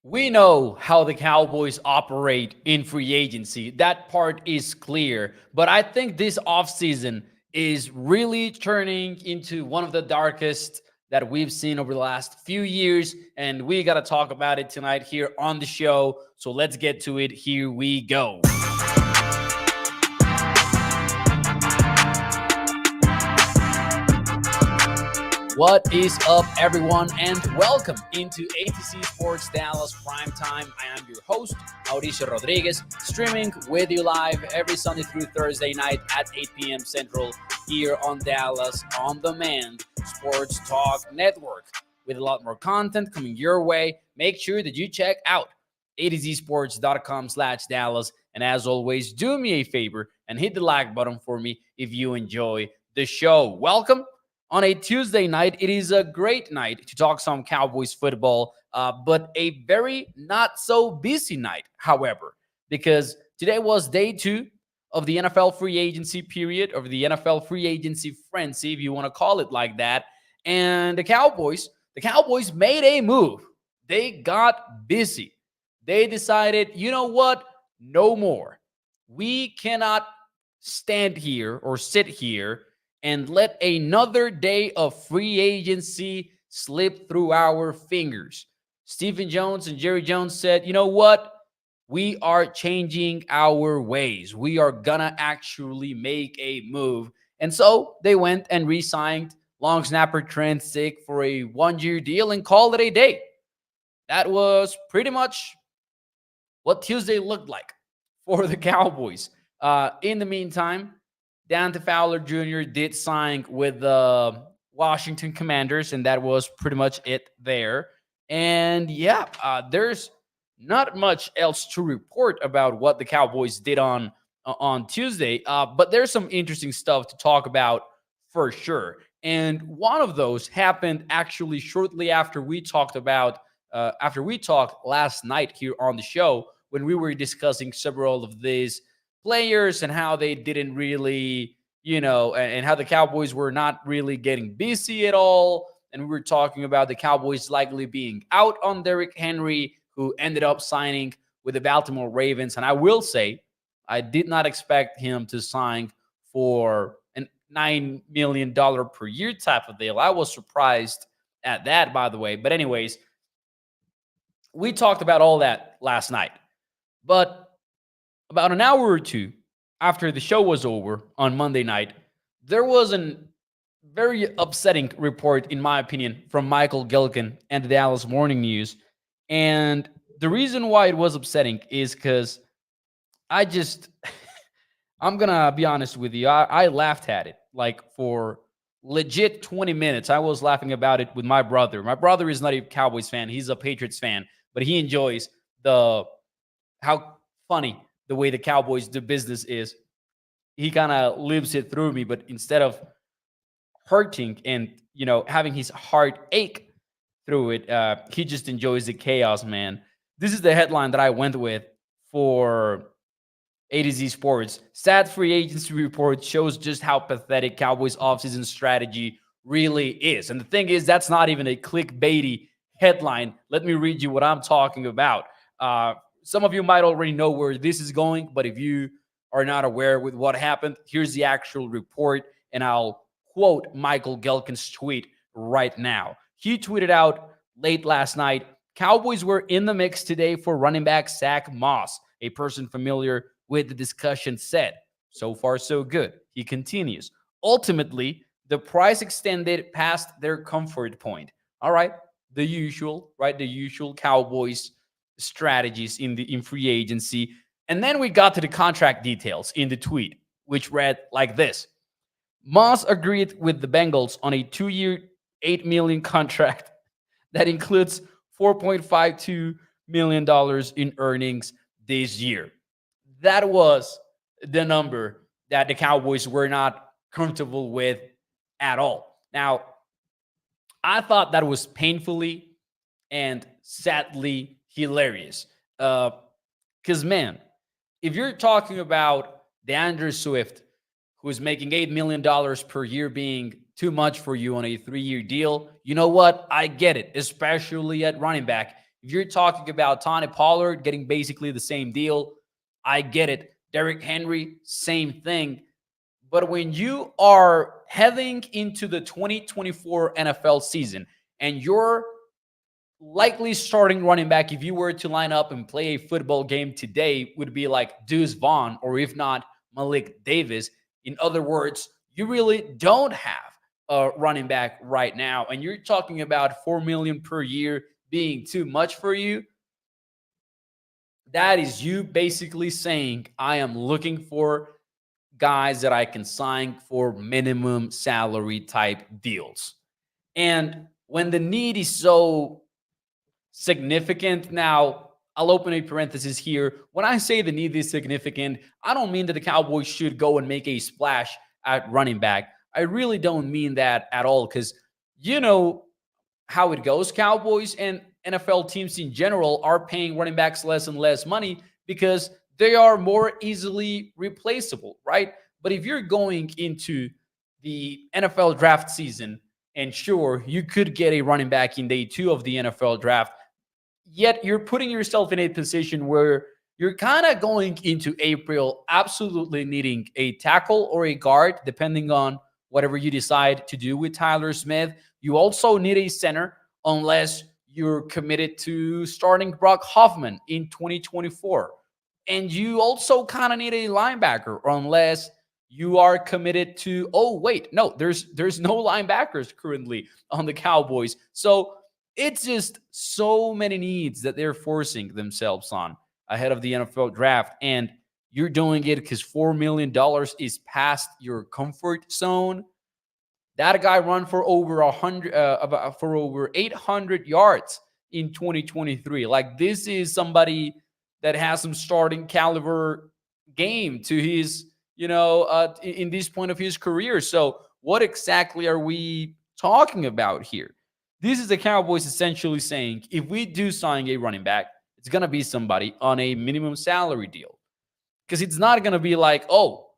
We know how the Cowboys operate in free agency. That part is clear. But I think this offseason is really turning into one of the darkest that we've seen over the last few years. And we got to talk about it tonight here on the show. So let's get to it. Here we go. What is up, everyone, and welcome into ATC Sports Dallas Primetime. I am your host, Mauricio Rodriguez, streaming with you live every Sunday through Thursday night at 8 p.m. Central here on Dallas On Demand Sports Talk Network. With a lot more content coming your way, make sure that you check out atzsports.com/Dallas. And as always, do me a favor and hit the like button for me if you enjoy the show. Welcome on a Tuesday night. It is a great night to talk some Cowboys football, but a very not so busy night, however, because today was day 2 of the NFL free agency period, or the NFL free agency frenzy, if you want to call it like that. And the Cowboys made a move. They got busy. They decided, you know what? No more. We cannot stand here or sit here and let another day of free agency slip through our fingers. Stephen Jones and Jerry Jones said, you know what? We are changing our ways. We are going to actually make a move. And so they went and re-signed long snapper Trent Sick for a 1-year deal and called it a day. That was pretty much what Tuesday looked like for the Cowboys. In the meantime, Dante Fowler Jr. did sign with the Washington Commanders, and that was pretty much it there. And yeah, there's not much else to report about what the Cowboys did on Tuesday, but there's some interesting stuff to talk about for sure. And one of those happened actually shortly after we talked last night here on the show, when we were discussing several of these players and how they didn't really, and how the Cowboys were not really getting busy at all. And we were talking about the Cowboys likely being out on Derrick Henry, who ended up signing with the Baltimore Ravens. And I will say, I did not expect him to sign for a $9 million per year type of deal. I was surprised at that, by the way. But anyways, we talked about all that last night. But about an hour or two after the show was over on Monday night, there was a very upsetting report, in my opinion, from Michael Gilkin and the Dallas Morning News. And the reason why it was upsetting is because I'm going to be honest with you. I laughed at it like for legit 20 minutes. I was laughing about it with my brother. My brother is not a Cowboys fan. He's a Patriots fan, but he enjoys how funny the way the Cowboys do business is. He kind of lives it through me, but instead of hurting and, having his heart ache through it, he just enjoys the chaos, man. This is the headline that I went with for A to Z Sports. Sad free agency report shows just how pathetic Cowboys offseason strategy really is. And the thing is, that's not even a clickbaity headline. Let me read you what I'm talking about. Some of you might already know where this is going, but if you are not aware with what happened, here's the actual report, and I'll quote Michael Gilkin's tweet right now. He tweeted out late last night, Cowboys were in the mix today for running back Zach Moss. A person familiar with the discussion said, so far so good. He continues, ultimately, the price extended past their comfort point. All right, the usual Cowboys strategies in free agency. And then we got to the contract details in the tweet, which read like this. Moss agreed with the Bengals on a 2-year, $8 million contract that includes $4.52 million in earnings this year. That was the number that the Cowboys were not comfortable with at all. Now, I thought that was painfully and sadly hilarious. Because, man, if you're talking about DeAndre Swift, who's making $8 million per year being too much for you on a 3-year deal, you know what? I get it, especially at running back. If you're talking about Tony Pollard getting basically the same deal, I get it. Derrick Henry, same thing. But when you are heading into the 2024 NFL season and you're likely starting running back, if you were to line up and play a football game today, would be like Deuce Vaughn, or if not, Malik Davis. In other words, you really don't have a running back right now, and you're talking about $4 million per year being too much for you. That is you basically saying, I am looking for guys that I can sign for minimum salary type deals. And when the need is so significant, now I'll open a parenthesis here. When I say the need is significant, I don't mean that the Cowboys should go and make a splash at running back. I really don't mean that at all, because you know how it goes. Cowboys and NFL teams in general are paying running backs less and less money because they are more easily replaceable, right? But if you're going into the NFL draft season, and sure, you could get a running back in day 2 of the NFL draft, yet you're putting yourself in a position where you're kind of going into April absolutely needing a tackle or a guard, depending on whatever you decide to do with Tyler Smith. You also need a center unless you're committed to starting Brock Hoffman in 2024. And you also kind of need a linebacker unless you are committed to, oh, wait, no, there's no linebackers currently on the Cowboys. So it's just so many needs that they're forcing themselves on ahead of the NFL draft. And you're doing it because $4 million is past your comfort zone. That guy run for over 800 yards in 2023. Like, this is somebody that has some starting caliber game to his, in this point of his career. So what exactly are we talking about here? This is the Cowboys essentially saying, if we do sign a running back, it's going to be somebody on a minimum salary deal. Because it's not going to be like, oh,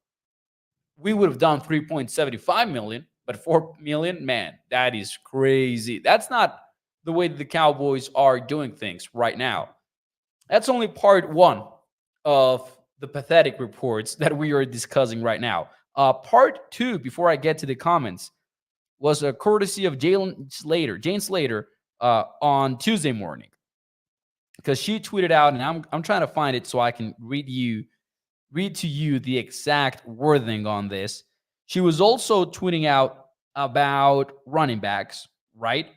we would have done 3.75 million, but 4 million, man, that is crazy. That's not the way that the Cowboys are doing things right now. That's only part one of the pathetic reports that we are discussing right now. Part two, before I get to the comments, was a courtesy of Jane Slater, on Tuesday morning, because she tweeted out, and I'm trying to find it so I can read to you the exact wording on this. She was also tweeting out about running backs, right?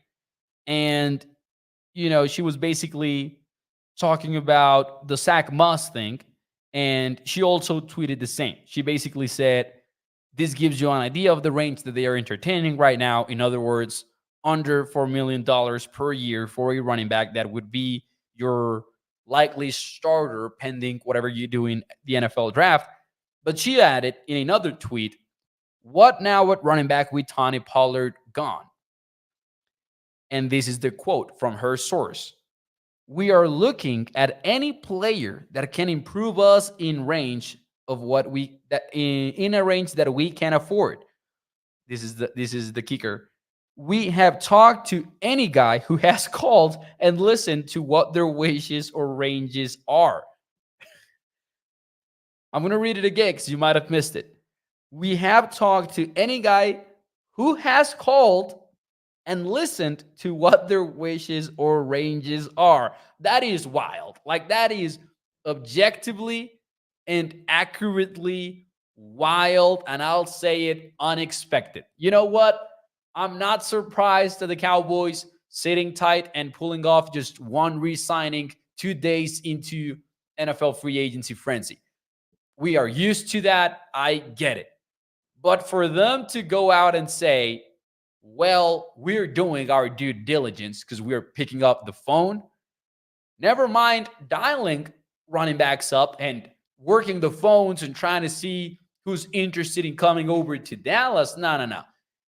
And she was basically talking about the Zach Moss thing, and she also tweeted the same. She basically said, this gives you an idea of the range that they are entertaining right now. In other words, under $4 million per year for a running back that would be your likely starter pending whatever you do in the NFL draft. But she added in another tweet, what now at running back with Tony Pollard gone? And this is the quote from her source. We are looking at any player that can improve us in range of what we in a range that we can afford. This is the kicker. We have talked to any guy who has called and listened to what their wishes or ranges are. I'm going to read it again because you might have missed it. We have talked to any guy who has called and listened to what their wishes or ranges are. That is wild. Like, that is objectively and accurately wild, and I'll say it, unexpected. You know what? I'm not surprised that the Cowboys sitting tight and pulling off just one re-signing 2 days into NFL free agency frenzy. We are used to that. I get it. But for them to go out and say, well, we're doing our due diligence because we're picking up the phone, never mind dialing running backs up and working the phones and trying to see who's interested in coming over to Dallas. No.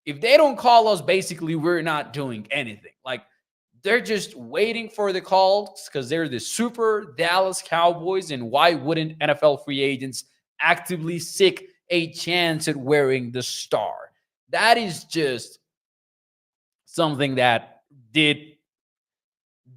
If they don't call us, basically, we're not doing anything. Like, they're just waiting for the calls because they're the super Dallas Cowboys. And why wouldn't NFL free agents actively seek a chance at wearing the star? That is just something that did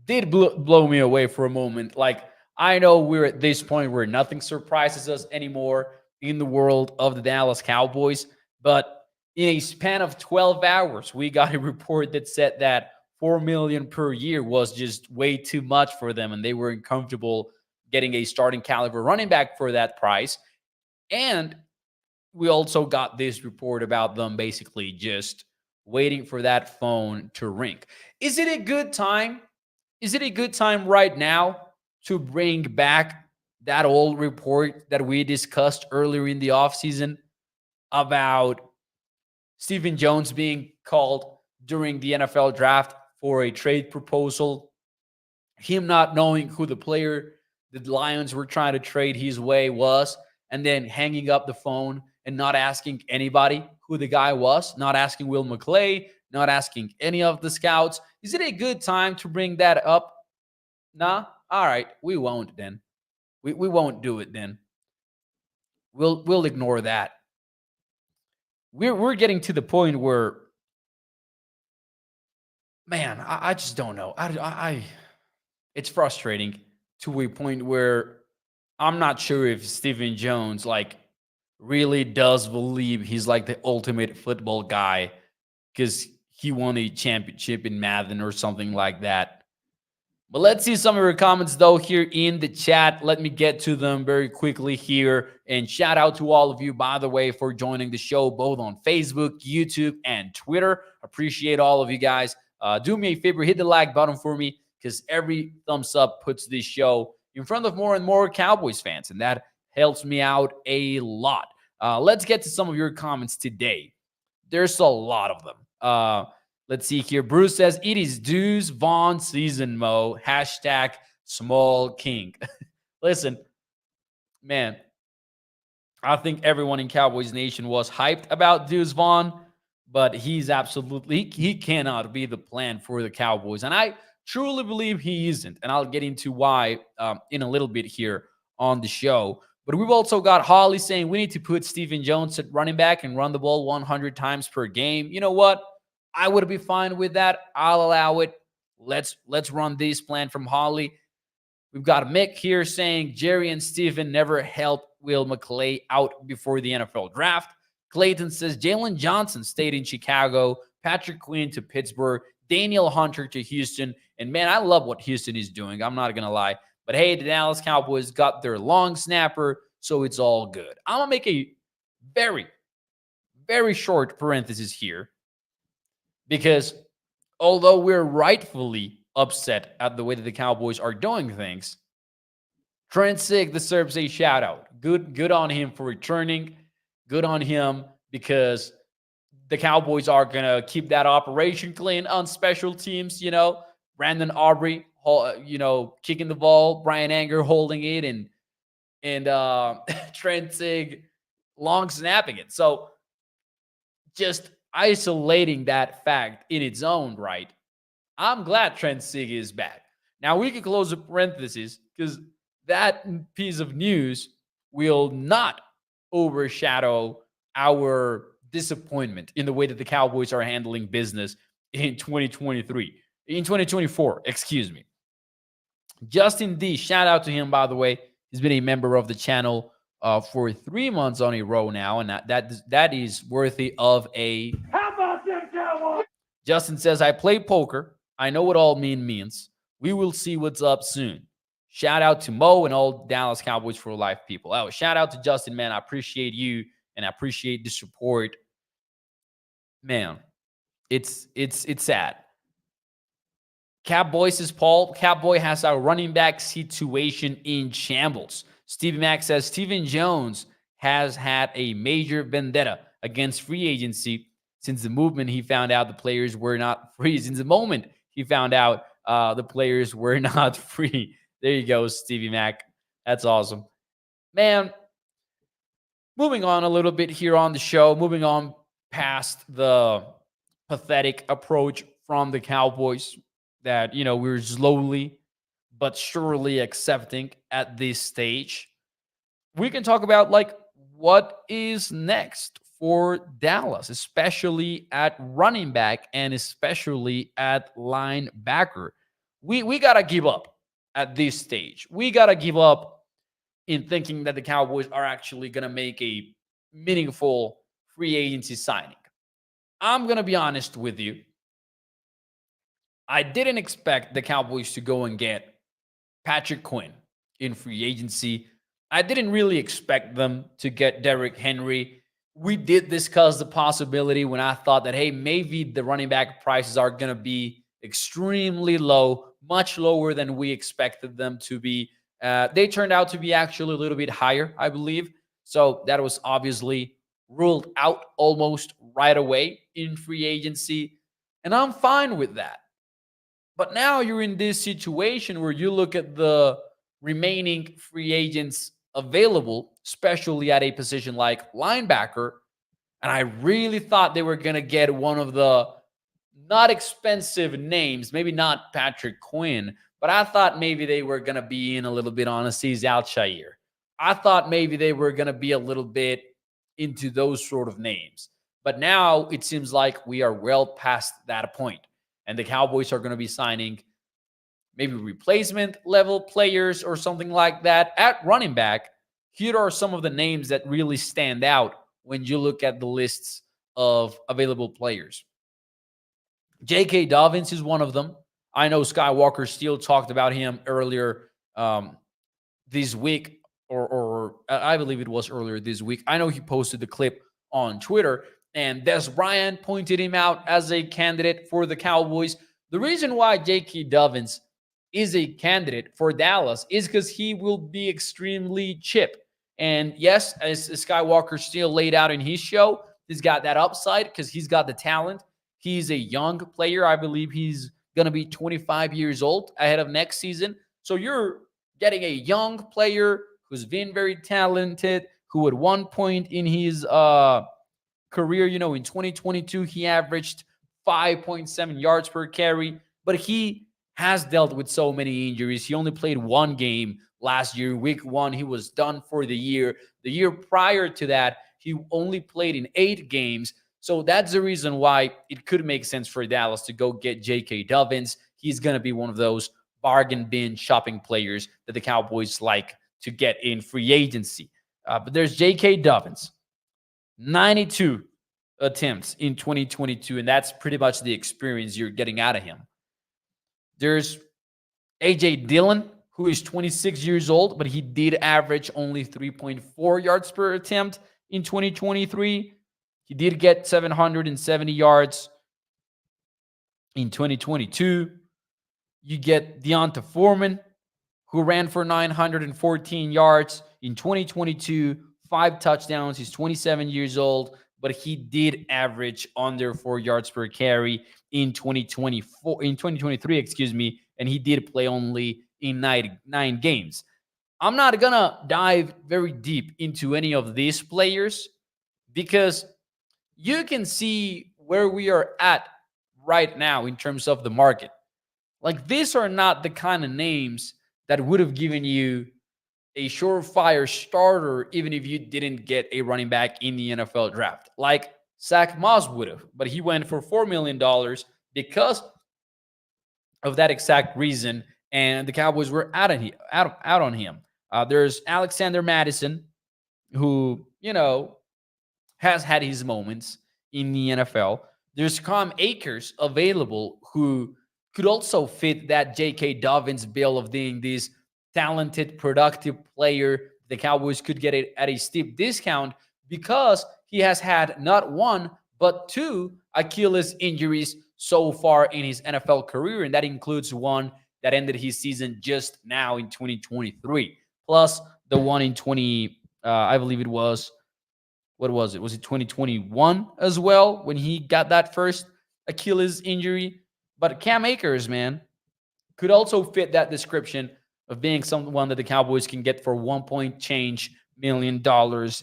did blow me away for a moment. Like, I know we're at this point where nothing surprises us anymore in the world of the Dallas Cowboys, but in a span of 12 hours, we got a report that said that 4 million per year was just way too much for them, and they were uncomfortable getting a starting caliber running back for that price. And we also got this report about them basically just waiting for that phone to ring. Is it a good time? Is it a good time right now to bring back that old report that we discussed earlier in the offseason about Stephen Jones being called during the NFL draft for a trade proposal, him not knowing who the player the Lions were trying to trade his way was, and then hanging up the phone and not asking anybody who the guy was, not asking Will McClay, not asking any of the scouts? Is it a good time to bring that up? Nah? All right, we won't then. We won't do it then. We'll ignore that. We're getting to the point where, man, I just don't know. It's frustrating to a point where I'm not sure if Stephen Jones like really does believe he's like the ultimate football guy because he won a championship in Madden or something like that. But let's see some of your comments though here in the chat. Let me get to them very quickly here. And shout out to all of you, by the way, for joining the show both on Facebook, YouTube, and Twitter. Appreciate all of you guys. Do me a favor, hit the like button for me because every thumbs up puts this show in front of more and more Cowboys fans, and that helps me out a lot. Let's get to some of your comments today. There's a lot of them. Let's see here. Bruce says, it is Deuce Vaughn season, Mo. Hashtag small king. Listen, man, I think everyone in Cowboys Nation was hyped about Deuce Vaughn, but he cannot be the plan for the Cowboys. And I truly believe he isn't. And I'll get into why in a little bit here on the show. But we've also got Holly saying we need to put Stephen Jones at running back and run the ball 100 times per game. You know what? I would be fine with that. I'll allow it. Let's run this plan from Holly. We've got Mick here saying Jerry and Steven never helped Will McClay out before the NFL draft. Clayton says Jalen Johnson stayed in Chicago, Patrick Quinn to Pittsburgh, Daniel Hunter to Houston. And man, I love what Houston is doing. I'm not going to lie. But hey, the Dallas Cowboys got their long snapper, so it's all good. I'm going to make a very, very short parenthesis here. Because although we're rightfully upset at the way that the Cowboys are doing things, Trent Sieg deserves a shout out. Good on him for returning. Good on him because the Cowboys are going to keep that operation clean on special teams. You know, Brandon Aubrey, kicking the ball, Brian Anger holding it, and Trent Sieg long snapping it. So just isolating that fact in its own right, I'm glad Trent Sieg is back. Now we can close the parentheses because that piece of news will not overshadow our disappointment in the way that the Cowboys are handling business in 2024, excuse me. Justin D, shout out to him, by the way. He's been a member of the channel for 3 months on a row now, and that is worthy of a... How about them Cowboys? Justin says, I play poker. I know what all means. We will see what's up soon. Shout out to Mo and all Dallas Cowboys for life people. Oh, shout out to Justin, man. I appreciate you, and I appreciate the support. Man, it's sad. Catboy says, Paul, Catboy has our running back situation in shambles. Stevie Mack says, Stephen Jones has had a major vendetta against free agency since the moment he found out the players were not free. Since the moment he found out the players were not free. There you go, Stevie Mack. That's awesome. Man, moving on a little bit here on the show, moving on past the pathetic approach from the Cowboys that, we're slowly but surely accepting at this stage. We can talk about what is next for Dallas, especially at running back and especially at linebacker. we got to give up at this stage. We got to give up in thinking that the Cowboys are actually going to make a meaningful free agency signing. I'm going to be honest with you. I didn't expect the Cowboys to go and get Patrick Quinn in free agency. I didn't really expect them to get Derrick Henry. We did discuss the possibility when I thought that, hey, maybe the running back prices are going to be extremely low, much lower than we expected them to be. They turned out to be actually a little bit higher, I believe. So that was obviously ruled out almost right away in free agency. And I'm fine with that. But now you're in this situation where you look at the remaining free agents available, especially at a position like linebacker. And I really thought they were going to get one of the not expensive names, maybe not Patrick Quinn, but I thought maybe they were going to be in a little bit on Azeez Al-Shaair. I thought maybe they were going to be a little bit into those sort of names. But now it seems like we are well past that point. And the Cowboys are going to be signing maybe replacement level players or something like that. At running back, here are some of the names that really stand out when you look at the lists of available players. J.K. Dobbins is one of them. I know Skywalker Steele talked about him earlier this week, or I believe it was earlier this week. I know he posted the clip on Twitter, and Des Bryant pointed him out as a candidate for the Cowboys. The reason why J.K. Dobbins is a candidate for Dallas is because he will be extremely cheap. And yes, as Skywalker Steele laid out in his show, he's got that upside because he's got the talent. He's a young player. I believe he's going to be 25 years old ahead of next season. So you're getting a young player who's been very talented, who at one point in his career, in 2022, he averaged 5.7 yards per carry, but he has dealt with so many injuries. He only played one game last year. Week 1, he was done for the year. The year prior to that, he only played in 8 games. So that's the reason why it could make sense for Dallas to go get J.K. Dobbins. He's going to be one of those bargain bin shopping players that the Cowboys like to get in free agency. But there's J.K. Dobbins, 92 attempts in 2022, and that's pretty much the experience you're getting out of him. There's A.J. Dillon, who is 26 years old, but he did average only 3.4 yards per attempt in 2023. He did get 770 yards in 2022. You get Deonta Foreman, who ran for 914 yards in 2022, 5 touchdowns. He's 27 years old, but he did average under 4 yards per carry in 2023, and he did play only in 9 games. I'm not going to dive very deep into any of these players because you can see where we are at right now in terms of the market. Like, these are not the kind of names that would have given you a surefire starter even if you didn't get a running back in the NFL draft. Like Zach Moss would have, but he went for $4 million because of that exact reason, and the Cowboys were out on him. There's Alexander Mattison, who, has had his moments in the NFL. There's Cam Akers available, who could also fit that J.K. Dobbins bill of being this talented, productive player. The Cowboys could get it at a steep discount because he has had not 1, but 2 Achilles injuries so far in his NFL career, and that includes one that ended his season just now in 2023, plus the one in I believe it was, what was it? Was it 2021 as well when he got that first Achilles injury? But Cam Akers, man, could also fit that description of being someone that the Cowboys can get for $1 million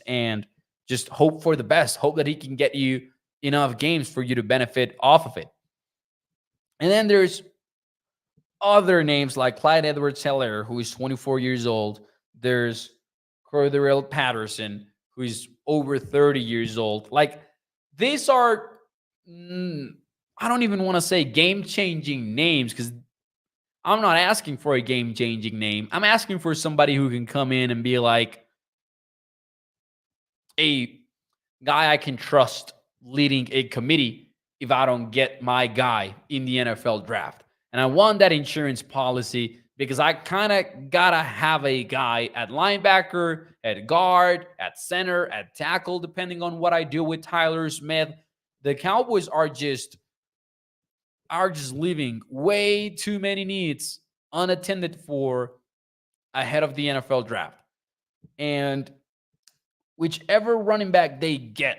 and just hope for the best. Hope that he can get you enough games for you to benefit off of it. And then there's other names like Clyde Edwards-Helaire, who is 24 years old. There's Cordarrelle Patterson, who is over 30 years old. Like, these are, I don't even want to say game-changing names because I'm not asking for a game-changing name. I'm asking for somebody who can come in and be like a guy I can trust leading a committee if I don't get my guy in the NFL draft. And I want that insurance policy because I kind of got to have a guy at linebacker, at guard, at center, at tackle, depending on what I do with Tyler Smith. The Cowboys are just leaving way too many needs unattended for ahead of the NFL draft. And whichever running back they get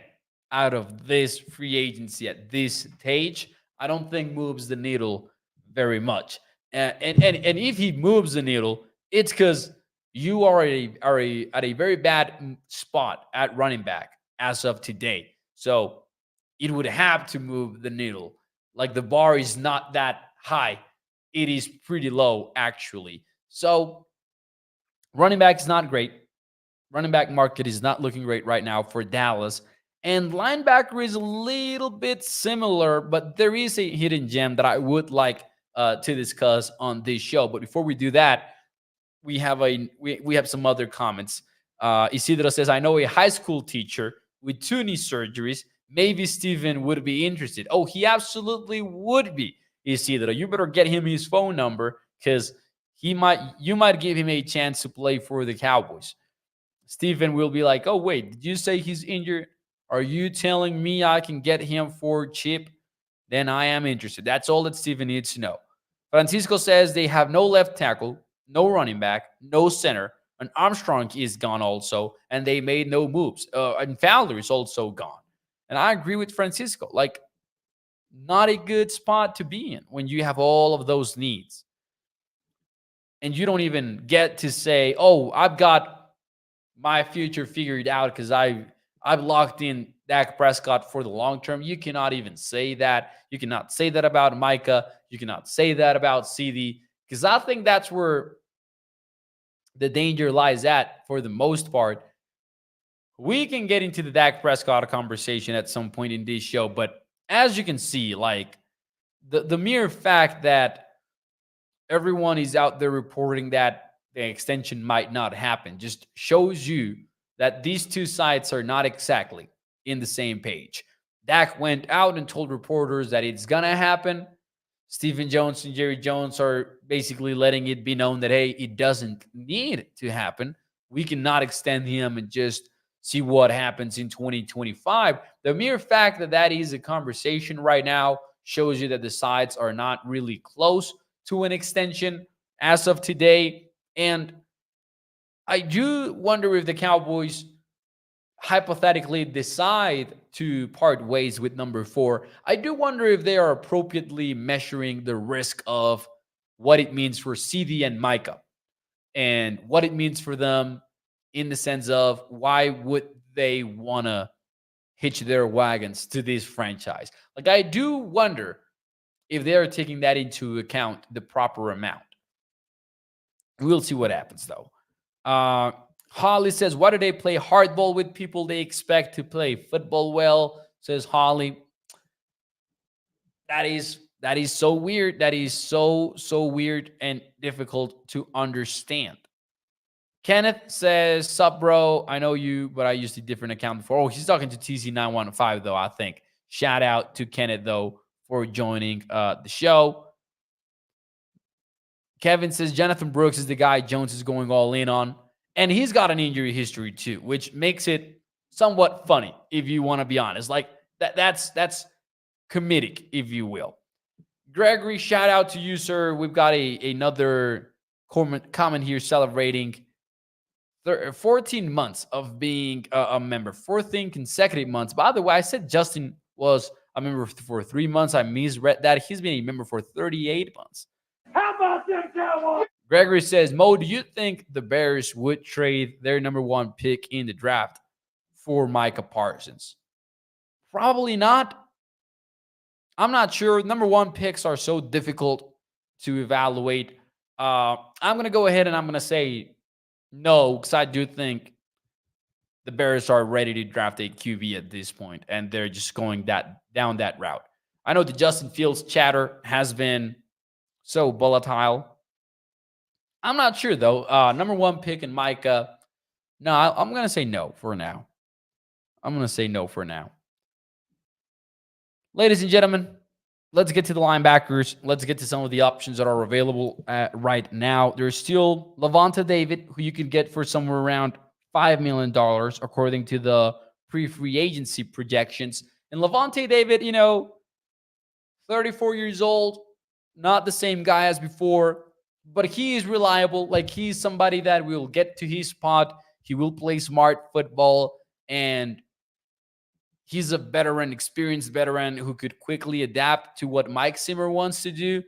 out of this free agency at this stage, I don't think moves the needle very much. And if he moves the needle, it's because you are at a very bad spot at running back as of today. So it would have to move the needle. Like the bar is not that high. It is pretty low, actually. So running back is not great. Running back market is not looking great right now for Dallas. And linebacker is a little bit similar, but there is a hidden gem that I would like to discuss on this show. But before we do that, we have some other comments. Isidro says, I know a high school teacher with 2 knee surgeries. Maybe Steven would be interested. Oh, he absolutely would be, Isidro. You better get him his phone number because you might give him a chance to play for the Cowboys. Steven will be like, oh, wait, did you say he's injured? Are you telling me I can get him for cheap? Then I am interested. That's all that Steven needs to know. Francisco says they have no left tackle, no running back, no center. And Armstrong is gone also, and they made no moves. And Fowler is also gone. And I agree with Francisco. Like, not a good spot to be in when you have all of those needs. And you don't even get to say, oh, I've got my future figured out because I've locked in Dak Prescott for the long term. You cannot even say that. You cannot say that about Micah. You cannot say that about CD because I think that's where the danger lies at for the most part. We can get into the Dak Prescott conversation at some point in this show, but as you can see, like the mere fact that everyone is out there reporting that the extension might not happen just shows you that these two sides are not exactly in the same page. Dak went out and told reporters that it's going to happen. Stephen Jones and Jerry Jones are basically letting it be known that, hey, it doesn't need to happen. We cannot extend him and just see what happens in 2025. The mere fact that that is a conversation right now shows you that the sides are not really close to an extension as of today. And I do wonder if the Cowboys hypothetically decide to part ways with number 4. I do wonder if they are appropriately measuring the risk of what it means for CD and Micah and what it means for them in the sense of why would they want to hitch their wagons to this franchise. Like, I do wonder if they are taking that into account the proper amount. We'll see what happens, though. Holly says, why do they play hardball with people they expect to play football well? Says Holly. That is so weird. That is so weird and difficult to understand. Kenneth says, sup, bro. I know you, but I used a different account before. Oh, he's talking to TC915, though, I think. Shout out to Kenneth, though, for joining the show. Kevin says, Jonathan Brooks is the guy Jones is going all in on. And he's got an injury history, too, which makes it somewhat funny, if you want to be honest. Like, that's comedic, if you will. Gregory, shout out to you, sir. We've got another comment here celebrating 14 months of being a member, 14 consecutive months. By the way, I said Justin was a member for 3 months. I misread that. He's been a member for 38 months. How about them Cowboys? Gregory says, Mo, do you think the Bears would trade their number 1 pick in the draft for Micah Parsons? Probably not. I'm not sure. Number 1 picks are so difficult to evaluate. I'm going to go ahead and I'm going to say no, because I do think the Bears are ready to draft a QB at this point, and they're just going down that route. I know the Justin Fields chatter has been so volatile I'm not sure though. Number one pick in Micah. No, I'm gonna say no for now. I'm gonna say no for now. Ladies and gentlemen, let's get to the linebackers. Let's get to some of the options that are available right now. There's still Levante David, who you could get for somewhere around $5 million, according to the pre-free agency projections. And Levante David, 34 years old, not the same guy as before, but he is reliable. Like, he's somebody that will get to his spot. He will play smart football, and he's a veteran, experienced veteran who could quickly adapt to what Mike Zimmer wants to do.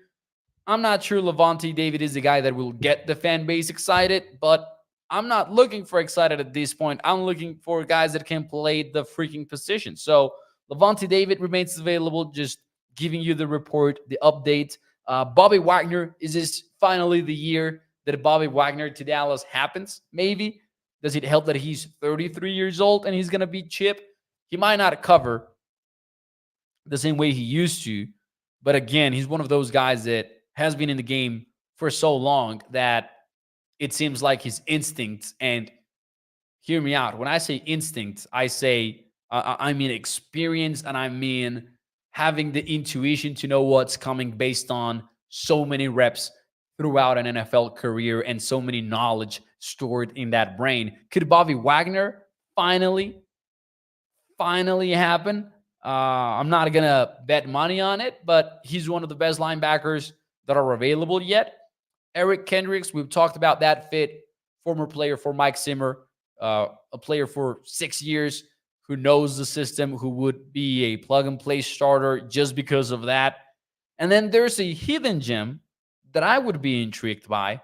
I'm not sure Levante David is the guy that will get the fan base excited, but I'm not looking for excited at this point. I'm looking for guys that can play the freaking position. So Levante David remains available, just giving you the report, the update. Bobby Wagner, is this finally the year that Bobby Wagner to Dallas happens? Maybe. Does it help that he's 33 years old and he's going to be Chip? He might not cover the same way he used to, but again, he's one of those guys that has been in the game for so long that it seems like his instincts, and hear me out. When I say instincts, I mean experience, and I mean having the intuition to know what's coming based on so many reps throughout an NFL career and so many knowledge stored in that brain. Could Bobby Wagner finally happen? I'm not going to bet money on it, but he's one of the best linebackers that are available yet. Eric Kendricks, we've talked about that fit. Former player for Mike Zimmer, a player for 6 years who knows the system, who would be a plug-and-play starter just because of that. And then there's a hidden gem that I would be intrigued by,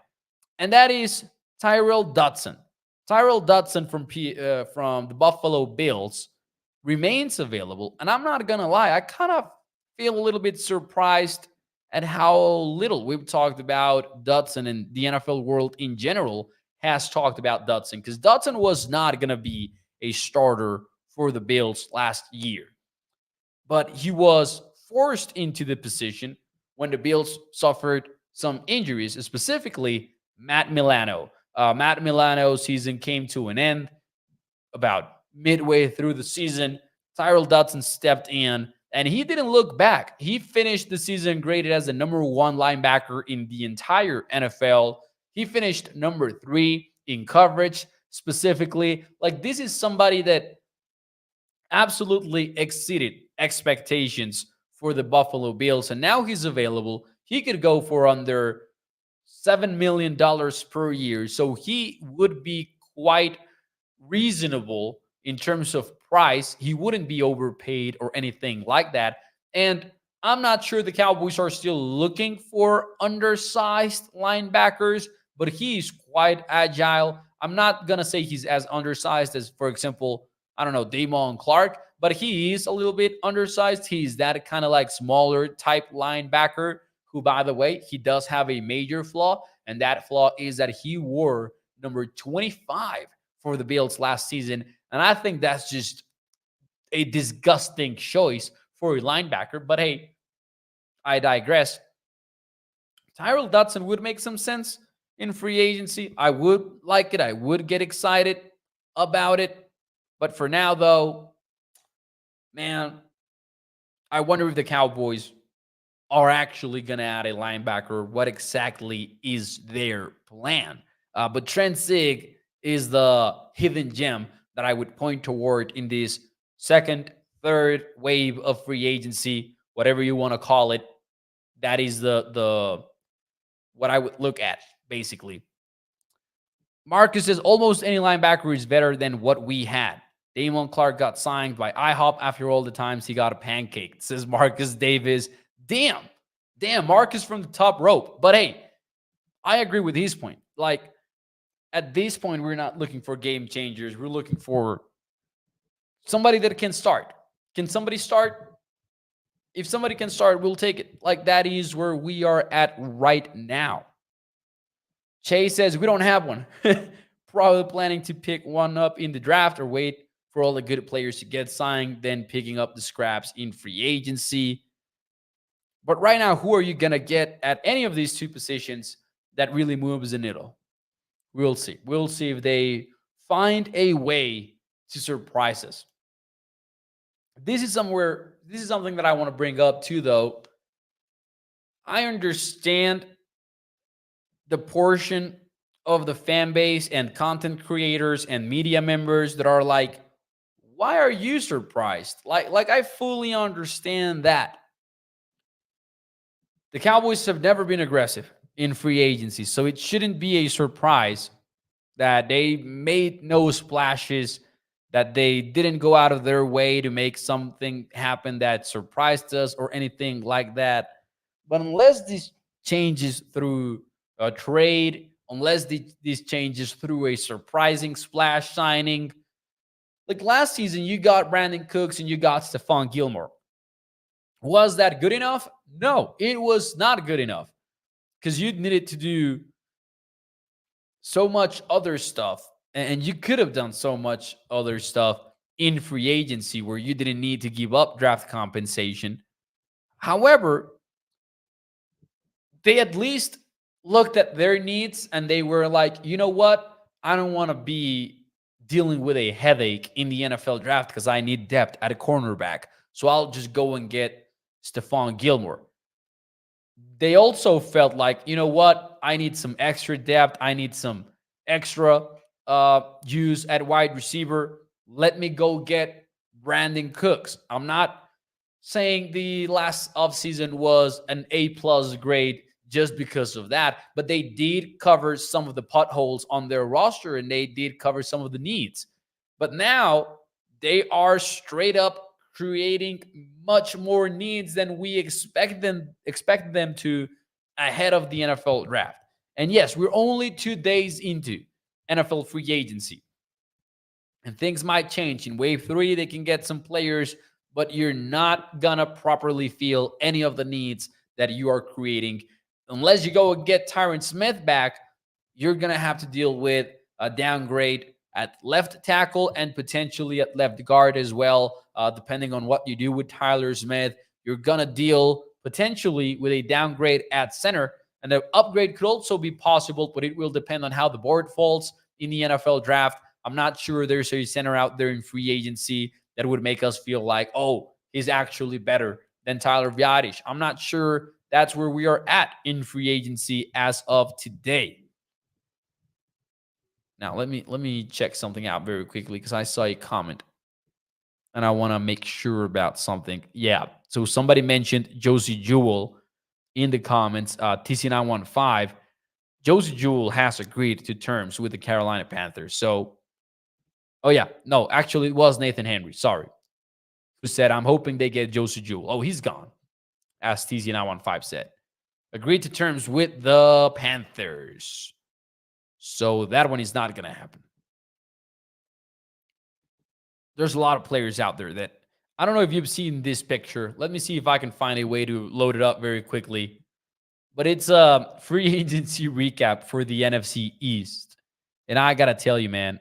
and that is Tyrell Dodson. Tyrell Dodson from the Buffalo Bills remains available. And I'm not going to lie, I kind of feel a little bit surprised at how little we've talked about Dodson, and the NFL world in general has talked about Dodson, because Dodson was not going to be a starter for the Bills last year. But he was forced into the position when the Bills suffered some injuries, specifically Matt Milano. Matt Milano's season came to an end about midway through the season. Tyrell Dodson stepped in, and he didn't look back. He finished the season graded as the number 1 linebacker in the entire NFL. He finished number 3 in coverage, specifically. Like, this is somebody that absolutely exceeded expectations for the Buffalo Bills, and now he's available. He could go for under $7 million per year, so he would be quite reasonable in terms of price. He wouldn't be overpaid or anything like that. And I'm not sure the Cowboys are still looking for undersized linebackers, but he's quite agile. I'm not going to say he's as undersized as, for example, I don't know, Damon Clark, but he is a little bit undersized. He's that kind of like smaller type linebacker who, by the way, he does have a major flaw. And that flaw is that he wore number 25 for the Bills last season. And I think that's just a disgusting choice for a linebacker. But hey, I digress. Tyrell Dodson would make some sense in free agency. I would like it. I would get excited about it. But for now, though, man, I wonder if the Cowboys are actually going to add a linebacker. What exactly is their plan? But Trent Sieg is the hidden gem that I would point toward in this second, third wave of free agency, whatever you want to call it. That is the what I would look at, basically. Marcus says almost any linebacker is better than what we had. Damon Clark got signed by IHOP after all the times he got a pancake, says Marcus Davis. Damn, Marcus from the top rope. But hey, I agree with his point. Like, at this point, we're not looking for game changers. We're looking for somebody that can start. Can somebody start? If somebody can start, we'll take it. Like, that is where we are at right now. Chase says we don't have one. Probably planning to pick one up in the draft or wait for all the good players to get signed, then picking up the scraps in free agency. But right now, who are you going to get at any of these two positions? that really moves the needle. We'll see. We'll see if they find a way to surprise us. This is something that I want to bring up too, though. I understand the portion of the fan base and content creators and media members that are like, why are you surprised? Like I fully understand that. The Cowboys have never been aggressive in free agency, so it shouldn't be a surprise that they made no splashes, that they didn't go out of their way to make something happen that surprised us or anything like that. But unless this changes through a trade, unless this changes through a surprising splash signing, like last season, you got Brandon Cooks and you got Stephon Gilmore. Was that good enough? No, it was not good enough because you needed to do so much other stuff, and you could have done so much other stuff in free agency where you didn't need to give up draft compensation. However, they at least looked at their needs and they were like, you know what? I don't want to be dealing with a headache in the NFL draft because I need depth at a cornerback. So I'll just go and get Stephon Gilmore. They also felt like, you know what? I need some extra depth. I need some extra use at wide receiver. Let me go get Brandon Cooks. I'm not saying the last offseason was an A+ grade just because of that, but they did cover some of the potholes on their roster and they did cover some of the needs. But now they are straight up creating much more needs than we expected them to ahead of the NFL draft. And yes, we're only 2 days into NFL free agency. And things might change. In wave 3, they can get some players, but you're not going to properly fill any of the needs that you are creating. Unless you go and get Tyron Smith back, you're going to have to deal with a downgrade at left tackle and potentially at left guard as well, depending on what you do with Tyler Smith. You're going to deal potentially with a downgrade at center. And the upgrade could also be possible, but it will depend on how the board falls in the NFL draft. I'm not sure there's a center out there in free agency that would make us feel like, oh, he's actually better than Tyler Viadish. I'm not sure that's where we are at in free agency as of today. Now, let me check something out very quickly because I saw a comment and I want to make sure about something. Yeah, so somebody mentioned Josie Jewell in the comments, TC915. Josie Jewell has agreed to terms with the Carolina Panthers. So, oh yeah, no, actually it was Nathan Henry, sorry, who said, I'm hoping they get Josie Jewell. Oh, he's gone, as TC915 said. Agreed to terms with the Panthers. So that one is not going to happen. There's a lot of players out there that, I don't know if you've seen this picture. Let me see if I can find a way to load it up very quickly. But it's a free agency recap for the NFC East. And I got to tell you, man,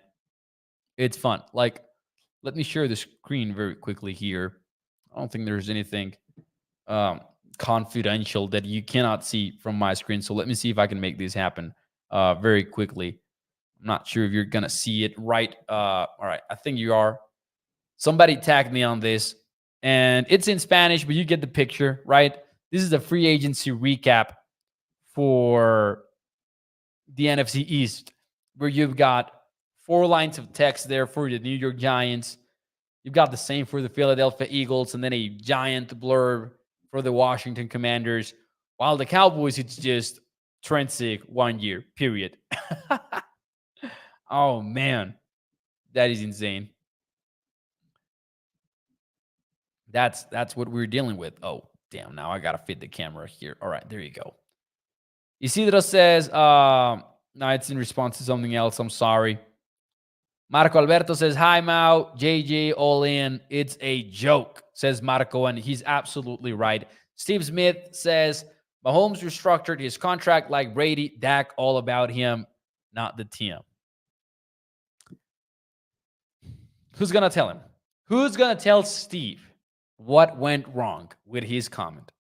it's fun. Like, let me share the screen very quickly here. I don't think there's anything confidential that you cannot see from my screen. So let me see if I can make this happen very quickly. I'm not sure if you're going to see it right. All right. I think you are. Somebody tagged me on this. And it's in Spanish, but you get the picture, right? This is the free agency recap for the NFC East, where you've got 4 lines of text there for the New York Giants. You've got the same for the Philadelphia Eagles, and then a giant blurb for the Washington Commanders. While the Cowboys, it's just Trent Sieg 1 year, period. Oh, man. That is insane. That's what we're dealing with. Oh, damn. Now I got to fit the camera here. All right, there you go. Isidro says, no, it's in response to something else. I'm sorry. Marco Alberto says, hi, Mao. JJ, all in. It's a joke, says Marco, and he's absolutely right. Steve Smith says, Mahomes restructured his contract like Brady. Dak, all about him, not the team. Who's going to tell him? Who's going to tell Steve what went wrong with his comment?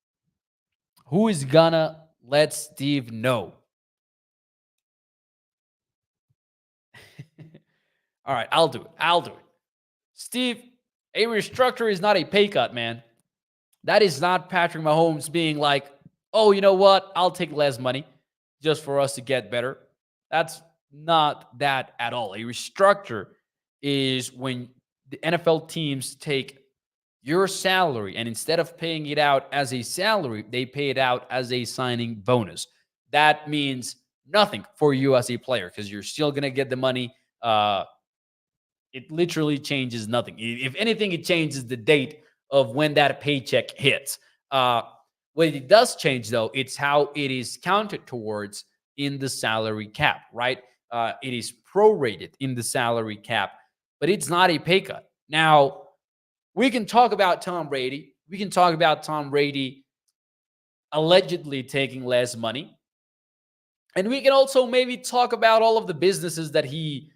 Who is going to let Steve know All right, I'll do it. I'll do it. Steve, a restructure is not a pay cut, man. That is not Patrick Mahomes being like, oh, you know what? I'll take less money just for us to get better. That's not that at all. A restructure is when the NFL teams take your salary and instead of paying it out as a salary, they pay it out as a signing bonus. That means nothing for you as a player because you're still going to get the money. It literally changes nothing. If anything, it changes the date of when that paycheck hits. What it does change, though, it's how it is counted towards in the salary cap, right? It is prorated in the salary cap, but it's not a pay cut. Now, we can talk about Tom Brady. We can talk about Tom Brady allegedly taking less money. And we can also maybe talk about all of the businesses that he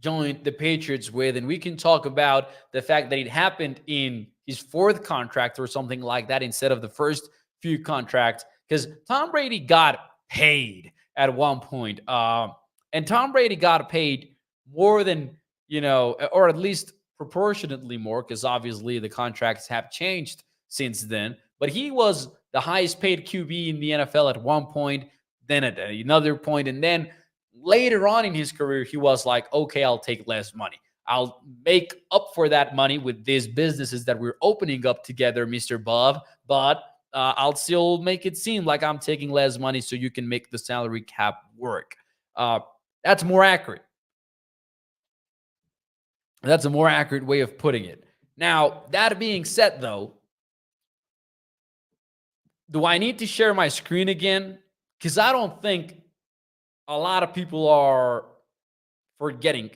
joined the Patriots with. And we can talk about the fact that it happened in his fourth contract or something like that instead of the first few contracts. Because Tom Brady got paid at one point. And Tom Brady got paid more than, or at least proportionately more, because obviously the contracts have changed since then. But he was the highest paid QB in the NFL at one point, then at another point, and then later on in his career, he was like, okay, I'll take less money. I'll make up for that money with these businesses that we're opening up together, Mr. Bob, but I'll still make it seem like I'm taking less money so you can make the salary cap work. That's more accurate. That's a more accurate way of putting it. Now, that being said, though, do I need to share my screen again? Because I don't think a lot of people are forgetting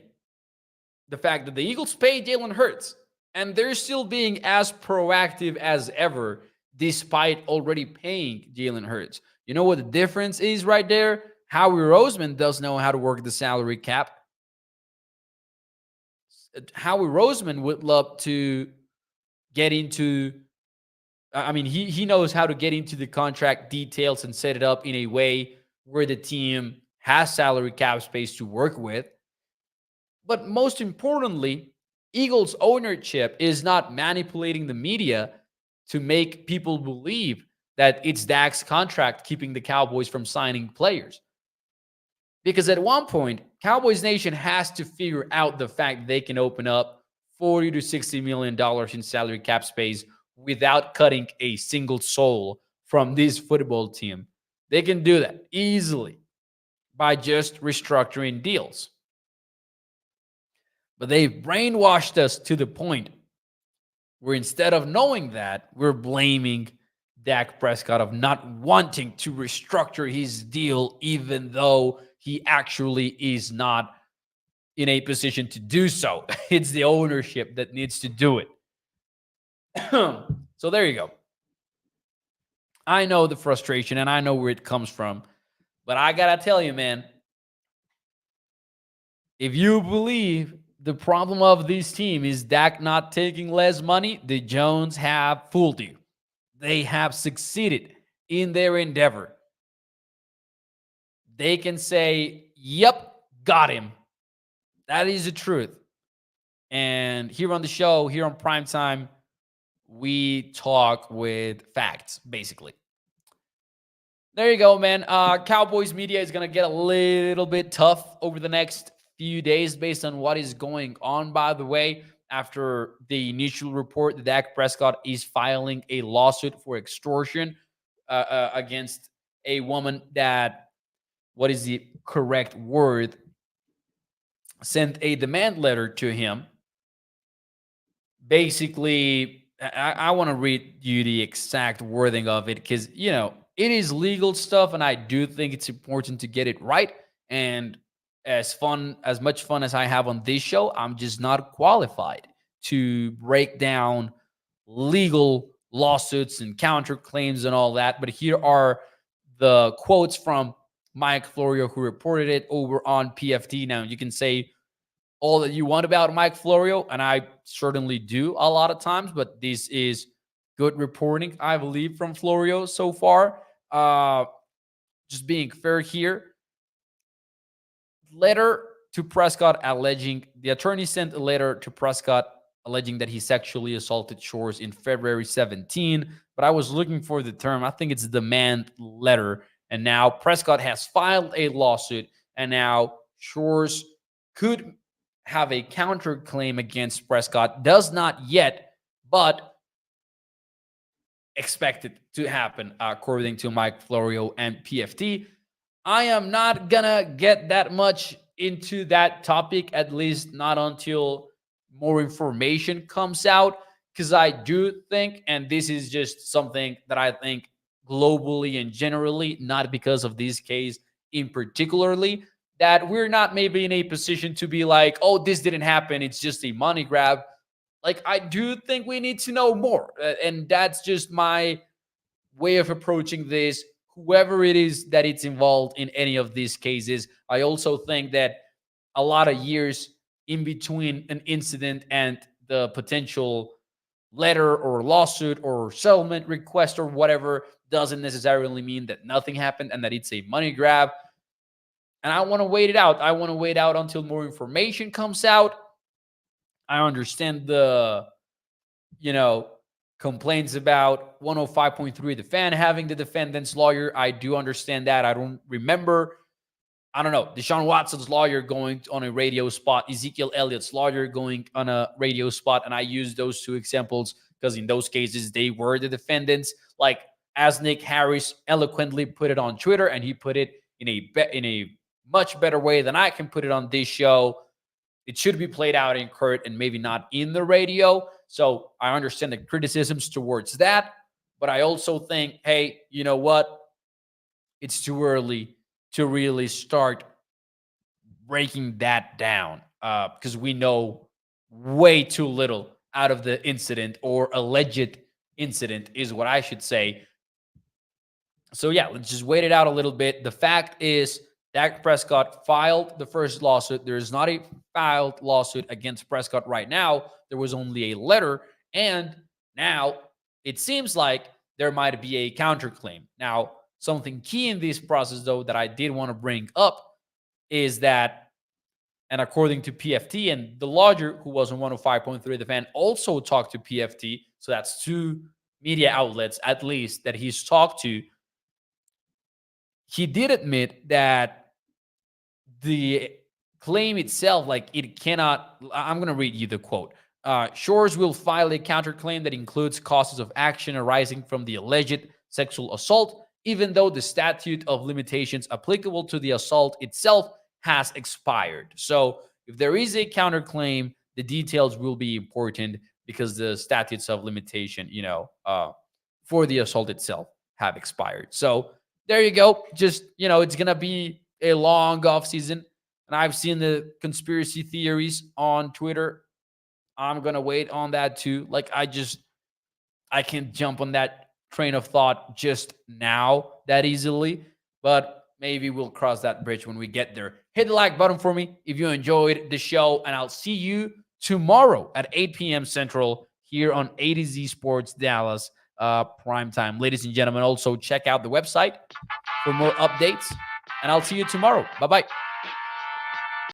the fact that the Eagles paid Jalen Hurts, and they're still being as proactive as ever, despite already paying Jalen Hurts. You know what the difference is right there? Howie Roseman does know how to work the salary cap. Howie Roseman would love to get into, he knows how to get into the contract details and set it up in a way where the team has salary cap space to work with. But most importantly, Eagles ownership is not manipulating the media to make people believe that it's Dak's contract keeping the Cowboys from signing players. Because at one point, Cowboys Nation has to figure out the fact they can open up $40 to $60 million in salary cap space without cutting a single soul from this football team. They can do that easily by just restructuring deals. But they've brainwashed us to the point where instead of knowing that, we're blaming Dak Prescott of not wanting to restructure his deal, even though he actually is not in a position to do so. It's the ownership that needs to do it. So there you go. I know the frustration and I know where it comes from. But I got to tell you, man, if you believe the problem of this team is Dak not taking less money, the Jones have fooled you. They have succeeded in their endeavor. They can say, yep, got him. That is the truth. And here on the show, here on Primetime, we talk with facts, basically. There you go, man. Cowboys media is going to get a little bit tough over the next few days based on what is going on, by the way. After the initial report that Dak Prescott is filing a lawsuit for extortion against a woman that, what is the correct word, sent a demand letter to him. Basically, I want to read you the exact wording of it because, it is legal stuff, and I do think it's important to get it right. And as much fun as I have on this show, I'm just not qualified to break down legal lawsuits and counterclaims and all that. But here are the quotes from Mike Florio, who reported it over on PFT. Now, you can say all that you want about Mike Florio, and I certainly do a lot of times, but this is good reporting, I believe, from Florio so far. Just being fair here. Letter to Prescott alleging the attorney sent a letter to Prescott alleging that he sexually assaulted Shores in February 17. But I was looking for the term. I think it's demand letter. And now Prescott has filed a lawsuit, and now Shores could have a counterclaim against Prescott. Does not yet, but expected to happen, according to Mike Florio and PFT. I am not gonna get that much into that topic, at least not until more information comes out, because I do think, and this is just something that I think globally and generally, not because of this case in particularly, that we're not maybe in a position to be like, oh, this didn't happen, it's just a money grab. Like, I do think we need to know more. And that's just my way of approaching this. Whoever it is that it's involved in any of these cases, I also think that a lot of years in between an incident and the potential letter or lawsuit or settlement request or whatever doesn't necessarily mean that nothing happened and that it's a money grab. And I want to wait it out. I want to wait out until more information comes out. I understand the, complaints about 105.3 The Fan having the defendant's lawyer. I do understand that. I don't remember, Deshaun Watson's lawyer going on a radio spot, Ezekiel Elliott's lawyer going on a radio spot. And I use those two examples because in those cases, they were the defendants. Like, as Nick Harris eloquently put it on Twitter, and he put it in a much better way than I can put it on this show. It should be played out in court and maybe not in the radio. So I understand the criticisms towards that. But I also think, hey, you know what? It's too early to really start breaking that down because we know way too little out of the incident, or alleged incident is what I should say. So yeah, let's just wait it out a little bit. The fact is, Dak Prescott filed the first lawsuit. There is not a filed lawsuit against Prescott right now. There was only a letter. And now it seems like there might be a counterclaim. Now, something key in this process, though, that I did want to bring up is that, and according to PFT, and the lawyer who was on 105.3 The Fan also talked to PFT. So that's two media outlets, at least, that he's talked to. He did admit that the claim itself, like, it cannot, I'm going to read you the quote. Shores will file a counterclaim that includes causes of action arising from the alleged sexual assault, even though the statute of limitations applicable to the assault itself has expired. So if there is a counterclaim, the details will be important because the statutes of limitation, for the assault itself have expired. So there you go. Just, it's going to be a long off season. And I've seen the conspiracy theories on Twitter. I'm going to wait on that too. Like, I can't jump on that train of thought just now that easily, but maybe we'll cross that bridge when we get there. Hit the like button for me if you enjoyed the show, and I'll see you tomorrow at 8 p.m. Central here on A to Z Sports Dallas primetime. Ladies and gentlemen, also check out the website for more updates, and I'll see you tomorrow. Bye-bye.